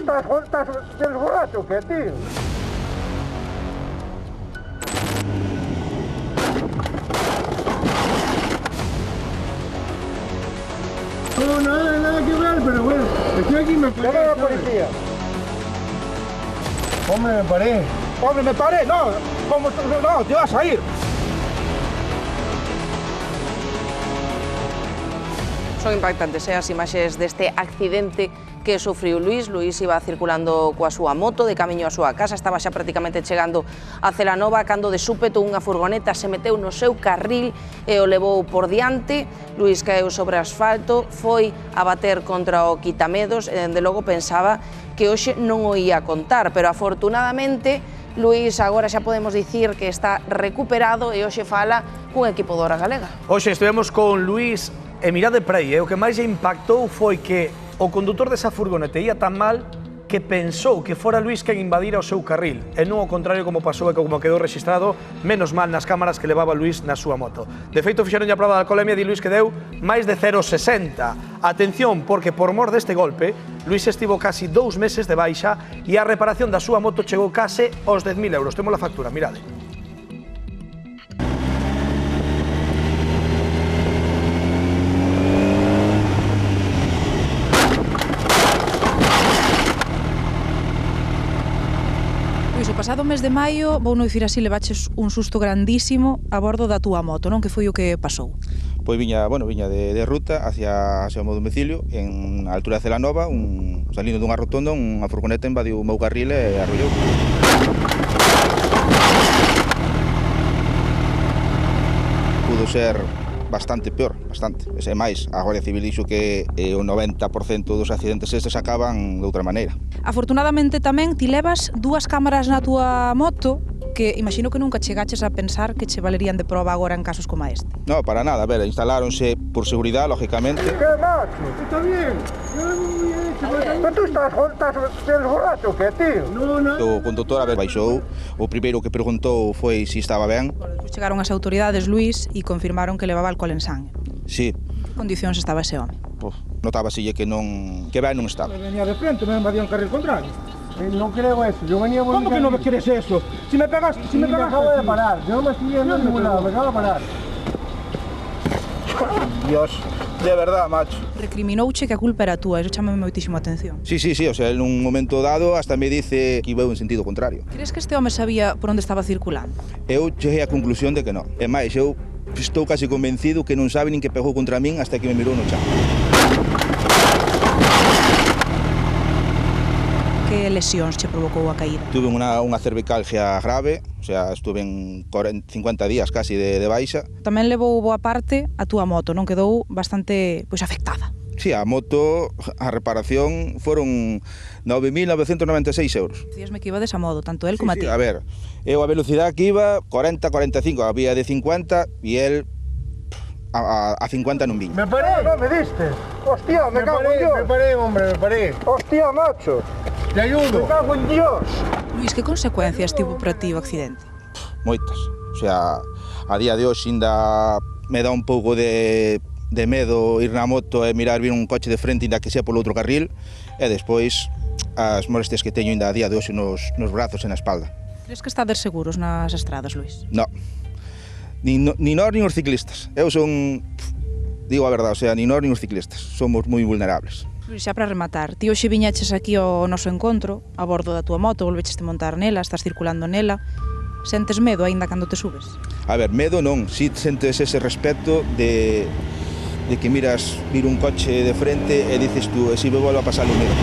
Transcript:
estás del borracho, ¿qué, tío? No, nada que ver, pero bueno, estoy aquí y me paré. Llama a la policía. Hombre, me paré. Hombre, me paré, no. ¿Cómo? No, te vas a ir. Son impactantes as imaxes deste accidente que sufriu Luís. Luís iba circulando coa súa moto de camiño á súa casa, estaba xa prácticamente chegando a Celanova cando de súpeto unha furgoneta se meteu no seu carril e o levou por diante. Luís caeu sobre asfalto, foi a bater contra o quitamedos e dende logo pensaba que hoxe non o ia contar, pero afortunadamente Luís agora xa podemos dicir que está recuperado e hoxe fala cun equipo da Hora Galega. Hoxe estivemos con Luís e mirade para aí, o que máis lle impactou foi que o condutor desa furgoneta ia tan mal que pensou que fora Luís quen invadira o seu carril e non o contrario como pasou e como quedou registrado, menos mal nas cámaras que levaba Luís na súa moto. De feito, fixeron a prova de alcoholemia e di Luís que deu máis de 0,60. Atención, porque por mor deste golpe, Luís estivo casi 2 meses de baixa e a reparación da súa moto chegou case aos 10.000 euros. Temos a factura, mirade. Luís, o pasado mes de maio, vou non dicir así, levaches un susto grandísimo a bordo da túa moto, non? Que foi o que pasou? Pois viña de ruta hacia o meu domicilio, en a altura de Celanova, salindo dunha rotonda, unha furgoneta invadiu o meu carril e arrollou. Pudo ser bastante peor, bastante. E máis, a Guardia Civil dixo que o 90% dos accidentes estes acaban de outra maneira. Afortunadamente tamén ti levas 2 cámaras na túa moto que imagino que nunca chegaches a pensar que che valerían de proba agora en casos como este. No, para nada, a ver, instaláronse por seguridade, lógicamente. ¿Qué, macho? Está bien. Pero tú estás del borracho, ¿qué, tío? O conductor, a ver, baixou. O primeiro que preguntou foi se estaba ben. Despois chegaron as autoridades, Luís, e confirmaron que levaba alcohol en sangue. Sí. Que condicións estaba ese home? Notábaselle que ben non estaba. Venía de frente, me invadió un carril contrario. No creo eso, yo venía muy ¿Cómo que no me quieres eso? Si me pegas, me acabo de parar, yo no me estoy yendo a ningún lado, me acabo de parar. Dios, de verdad, macho. Recriminouche que a culpa era túa, eso chamame moitísimo a atención. Sí, o sea, en un momento dado hasta me dice que iba en sentido contrario. Crees que este home sabía por onde estaba circulando? Eu cheguei á conclusión de que non. E máis, eu estou casi convencido que non sabe nin que pegou contra min hasta que me mirou no chan. Que lesións che provocou a caída? Tuve unha cervicalgia grave, o sea, estuve en 50 días casi de baixa. Tamén levou boa parte a túa moto, non? Quedou bastante afectada. Sí, a moto, a reparación foron 9.996 euros. Díasme que iba desa modo, tanto él como a ti. Sí, a ver, eu a velocidade que iba, 40-45, había de 50 e el a 50 non viña. Me paré, no me diste. Hostia, me cago en Dios. Me paré, hombre, me paré. Hostia, macho. Te ayudo. Me cago en Dios. Luís, que consecuencias tivo para ti o accidente? Moitas. O sea, a día de hoxe ainda me dá un pouco de medo ir na moto e mirar vir un coche de frente ainda que sea polo outro carril e despois as molestias que teño ainda a día de hoxe nos brazos e na espalda. Crees que estades seguros nas estradas, Luís? No. Ni nós nin os ciclistas. Eu son, digo a verdade, o sea, ni nós nin os ciclistas. Somos moi vulnerables. Luís, xa para rematar, ti hoxe viñaches aquí ao noso encontro, a bordo da túa moto, volveches te montar nela, estás circulando nela. Sentes medo aínda cando te subes? A ver, medo non, si sentes ese respeto de que miras vir un coche de frente e dices tú, e si me volvo a pasar o medo.